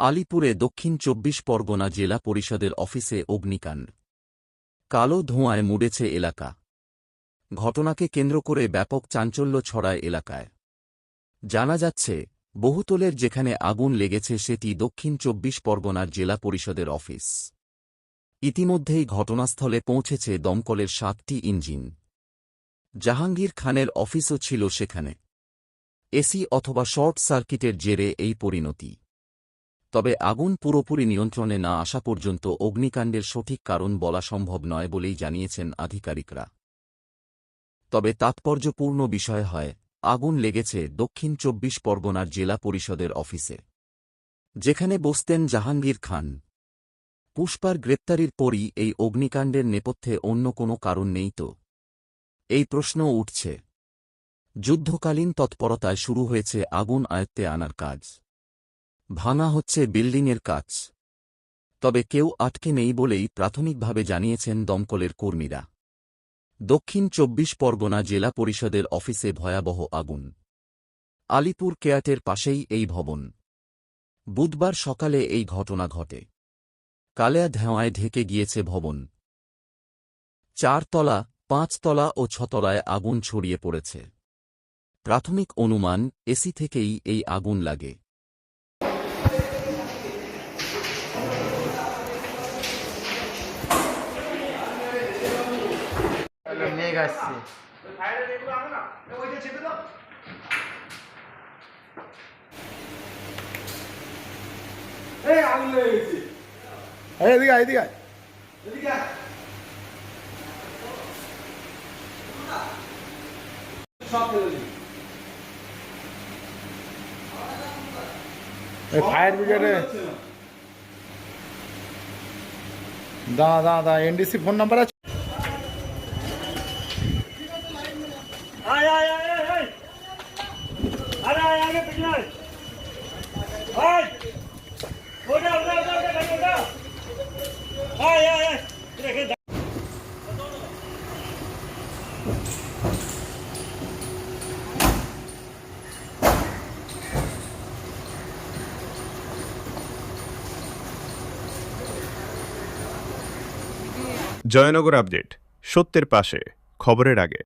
আলিপুরে দক্ষিণ ২৪ পরগনা জেলা পরিষদের অফিসে অগ্নিকাণ্ড। কালো ধোঁয়ায় মুড়েছে এলাকা। ঘটনাকে কেন্দ্র করে ব্যাপক চাঞ্চল্য ছড়ায় এলাকায়। জানা যাচ্ছে, বহুতলের যেখানে আগুন লেগেছে সেটি দক্ষিণ ২৪ পরগনার জেলা পরিষদের অফিস। ইতিমধ্যেই ঘটনাস্থলে পৌঁছেছে দমকলের ৭টি ইঞ্জিন। জাহাঙ্গীর খানের অফিসও ছিল সেখানে। এসি অথবা শর্ট সার্কিটের জেরে এই পরিণতি। তবে আগুন পুরোপুরি নিয়ন্ত্রণে না আসা পর্যন্ত অগ্নিকাণ্ডের সঠিক কারণ বলা সম্ভব নয় বলেই জানিয়েছেন আধিকারিকরা। তবে তাৎপর্যপূর্ণ বিষয় হয়, আগুন লেগেছে দক্ষিণ ২৪ পরগনার জেলা পরিষদের অফিসে, যেখানে বসতেন জাহাঙ্গীর খান। পুষ্পার গ্রেপ্তারির পরই এই অগ্নিকাণ্ডের নেপথ্যে অন্য কোনো কারণ নেই তো? এই প্রশ্ন উঠছে। যুদ্ধকালীন তৎপরতায় শুরু হয়েছে আগুন আয়ত্তে আনার কাজ। ভাঙা হচ্ছে বিল্ডিংয়ের কাজ। তবে কেউ আটকে নেই বলেই প্রাথমিকভাবে জানিয়েছেন দমকলের কর্মীরা। দক্ষিণ ২৪ পরগনা জেলা পরিষদের অফিসে ভয়াবহ আগুন। আলিপুর কেয়াটের পাশেই এই ভবন। বুধবার সকালে এই ঘটনা ঘটে। কালেয়া ধোঁয়ায় ঢেকে গিয়েছে ভবন। ৪ তলা, ৫ তলা ও ৬ তলায় আগুন ছড়িয়ে পড়েছে। প্রাথমিক অনুমান, এসি থেকেই এই আগুন লাগে। মেঘ আসছে। এদিকে এদিকে ফায়ার ব্রিগেডে দাঁড়া এনডিসি ফোন নাম্বার আছে। आय आय आय आय आय अरे आय आगे पिछले आय उठा उठा उठा उठा उठा आय आय आय देखे জয়নগর আপডেট, সত্যের পাশে, খবরের আগে।